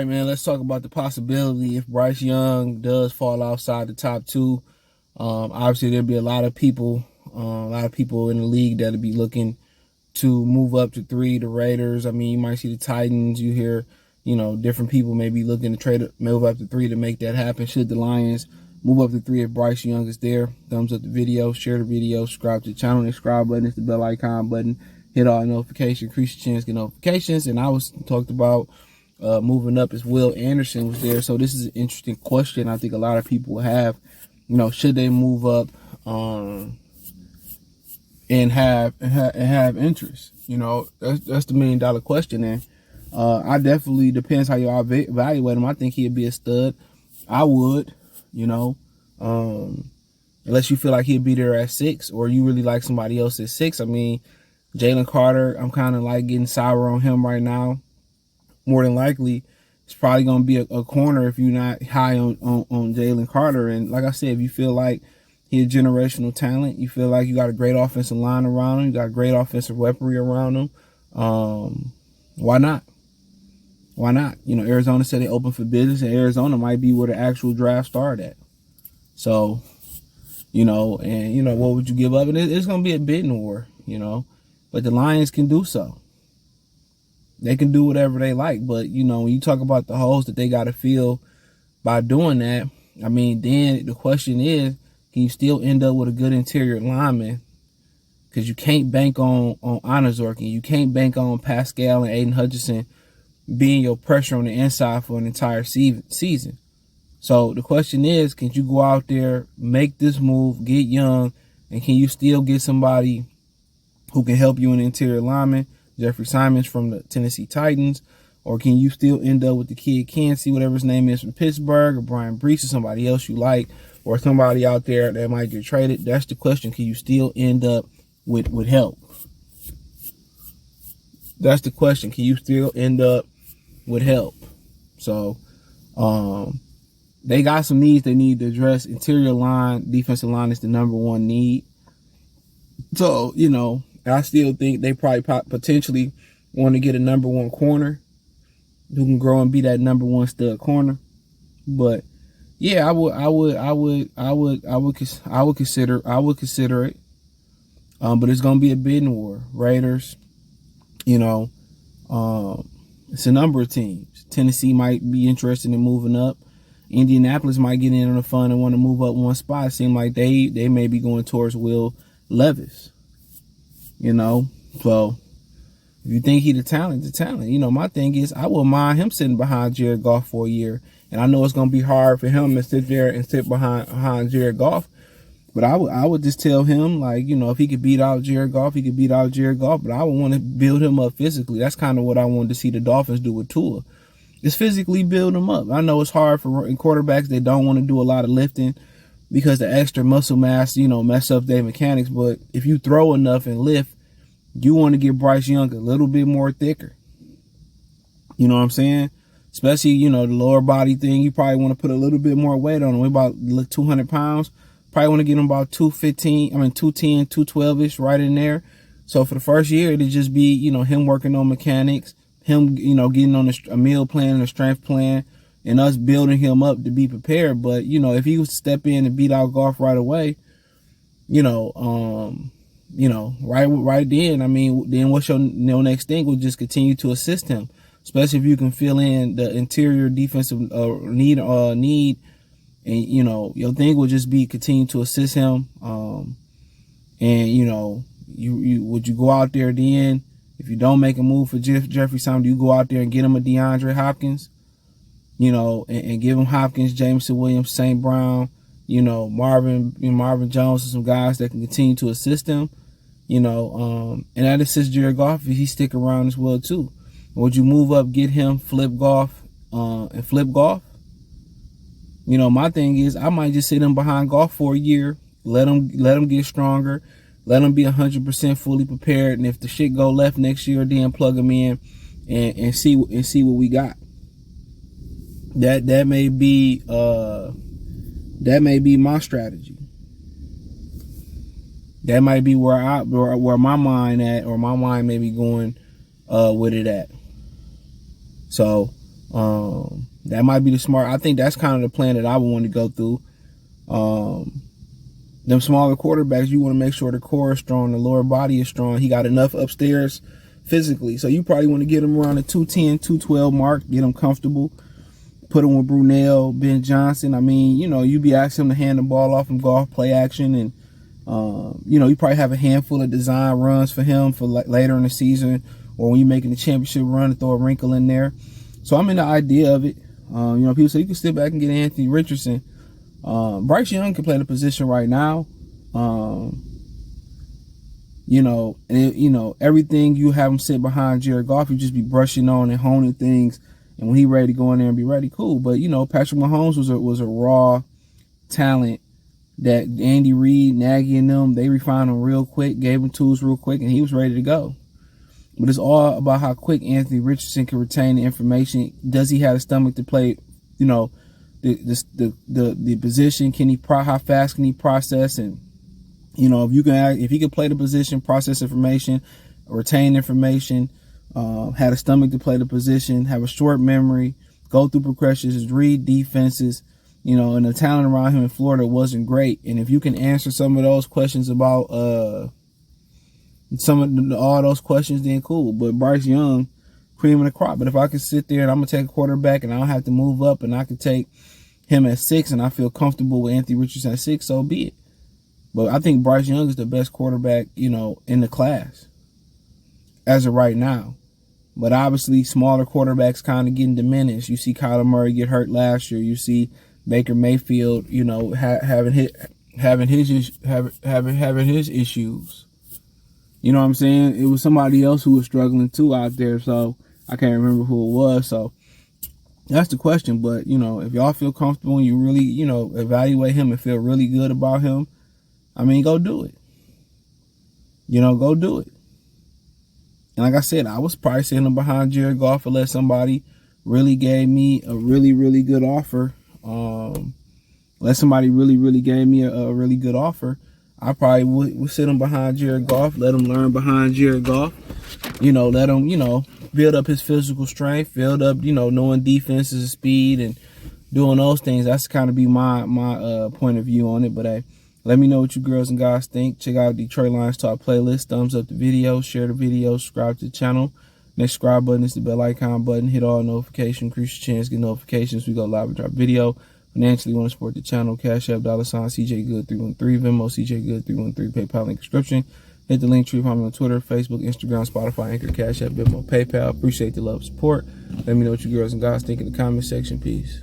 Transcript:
right, man, let's talk about the possibility if Bryce Young does fall outside the top two. Obviously, there'll be a lot of people in the league that'll be looking to move up to three. The Raiders, I mean, you might see the Titans. You hear, different people may be looking to move up to three to make that happen. Should the Lions move up to three if Bryce Young is there? Thumbs up the video, share the video, subscribe to the channel. The subscribe button is the bell icon button. Hit all notifications, increase your chance to get notifications. And I was talked about moving up as Will Anderson was there. So this is an interesting question. I think a lot of people have, should they move up and have interest? That's the $1 million question. And I definitely depends how you evaluate him. I think he'd be a stud. I would, unless you feel like he'd be there at 6 or you really like somebody else at 6. I mean, Jalen Carter, I'm kind of like getting sour on him right now. More than likely, it's probably going to be a corner if you're not high on Jalen Carter. And like I said, if you feel like he's a generational talent, you feel like you got a great offensive line around him, you got great offensive weaponry around him, why not? Why not? Arizona said they open for business, and Arizona might be where the actual draft started at. So, what would you give up? And it's going to be a bidding war, but the Lions can do so. They can do whatever they like. But, when you talk about the holes that they got to fill by doing that, I mean, then the question is, can you still end up with a good interior lineman? Because you can't bank on Anazorkin. You can't bank on Pascal and Aiden Hutchinson being your pressure on the inside for an entire season. So the question is, can you go out there, make this move, get Young, and can you still get somebody who can help you in the interior lineman, Jeffrey Simons from the Tennessee Titans, or can you still end up with the kid Kancey, whatever his name is, from Pittsburgh, or Brian Bryce, or somebody else you like, or somebody out there that might get traded? That's the question. Can you still end up with help? That's the question. Can you still end up with help? So, they got some needs they need to address. Interior line, defensive line is the #1 need. So, I still think they probably potentially want to get a #1 corner who can grow and be that #1 stud corner. But yeah, I would consider it. But it's gonna be a bidding war. Raiders, it's a number of teams. Tennessee might be interested in moving up. Indianapolis might get in on the fun and want to move up one spot. It seems like they may be going towards Will Levis. So if you think he's the talent. My thing is, I wouldn't mind him sitting behind Jared Goff for a year. And I know it's going to be hard for him to sit there and sit behind Jared Goff. But I would just tell him, like, if he could beat out Jared Goff, he could beat out Jared Goff. But I would want to build him up physically. That's kind of what I wanted to see the Dolphins do with Tua. Is physically build him up. I know it's hard for quarterbacks. They don't want to do a lot of lifting because the extra muscle mass, mess up their mechanics. But if you throw enough and lift, you want to get Bryce Young a little bit more thicker. You know what I'm saying? Especially, the lower body thing. You probably want to put a little bit more weight on him. About 200 pounds. Probably want to get him about 210, 212-ish right in there. So for the first year, it'd just be, him working on mechanics, him, getting on a meal plan and a strength plan, and us building him up to be prepared. But, if he was to step in and beat out Goff right away, right then, then what's your next thing? Will just continue to assist him, especially if you can fill in the interior defensive need, and your thing will just be continue to assist him. You would you go out there then? If you don't make a move for Jeffrey Simon, do you go out there and get him a DeAndre Hopkins? And give him Hopkins, Jameson Williams, St. Brown, Marvin Jones, and some guys that can continue to assist him. And that assists Jared Goff if he stick around as well too. Would you move up, get him, flip Goff, and flip Goff? My thing is, I might just sit him behind Goff for a year, let him get stronger, let him be 100% fully prepared, and if the shit go left next year, then plug him in and see what we got. That may be my strategy. That might be where my mind at, or my mind may be going with it at. So, That might be the smart. I think that's kind of the plan that I would want to go through. Them smaller quarterbacks, you want to make sure the core is strong, the lower body is strong. He got enough upstairs physically. So you probably want to get him around the 210, 212 mark, get him comfortable. Put him with Brunell, Ben Johnson. I mean, you know, you be asking him to hand the ball off in golf play action. And, you know, you probably have a handful of design runs for him for later in the season, or when you're making the championship run, to throw a wrinkle in there. So I'm in the idea of it. You know, people say you can sit back and get Anthony Richardson. Bryce Young can play the position right now. You know, and you know, everything you have him sit behind Jared Goff, you just be brushing on and honing things. And when he ready to go in there and be ready, cool. But you know, Patrick Mahomes was a raw talent that Andy Reid, Nagy, and them, they refined him real quick, gave him tools real quick, and he was ready to go. But it's all about how quick Anthony Richardson can retain the information. Does he have a stomach to play? You know, the position. Can he how fast can he process? And you know, if he can play the position, process information, retain information, had a stomach to play the position, have a short memory, go through progressions, read defenses, you know, and the talent around him in Florida wasn't great. And if you can answer some of those questions about all those questions, then cool. But Bryce Young, cream of the crop. But if I could sit there and I'm gonna take a quarterback and I don't have to move up, and I could take him at 6 and I feel comfortable with Anthony Richardson at 6, so be it. But I think Bryce Young is the best quarterback, you know, in the class as of right now. But obviously, smaller quarterbacks kind of getting diminished. You see Kyler Murray get hurt last year. You see Baker Mayfield, you know, having his issues. You know what I'm saying? It was somebody else who was struggling too out there. So I can't remember who it was. So that's the question. But you know, if y'all feel comfortable and you really, you know, evaluate him and feel really good about him, I mean, go do it. You know, go do it. And like I said, I was probably sitting him behind Jared Goff unless somebody really gave me a really, really good offer. Unless somebody really gave me a really good offer, I probably would sit him behind Jared Goff, let him learn behind Jared Goff. You know, let him, you know, build up his physical strength, build up, you know, knowing defenses, speed, and doing those things. That's kind of be my point of view on it. But hey, let me know what you girls and guys think. Check out Detroit Lions Talk playlist. Thumbs up the video. Share the video. Subscribe to the channel. Next subscribe button is the bell icon button. Hit all notifications. Increase your chance to get notifications. We go live and drop video. Financially want to support the channel. Cash App, $, CJ Good 313. Venmo, CJ Good 313. PayPal link description. Hit the link tree. Follow me on Twitter, Facebook, Instagram, Spotify, Anchor, Cash App, Venmo, PayPal. Appreciate the love and support. Let me know what you girls and guys think in the comment section. Peace.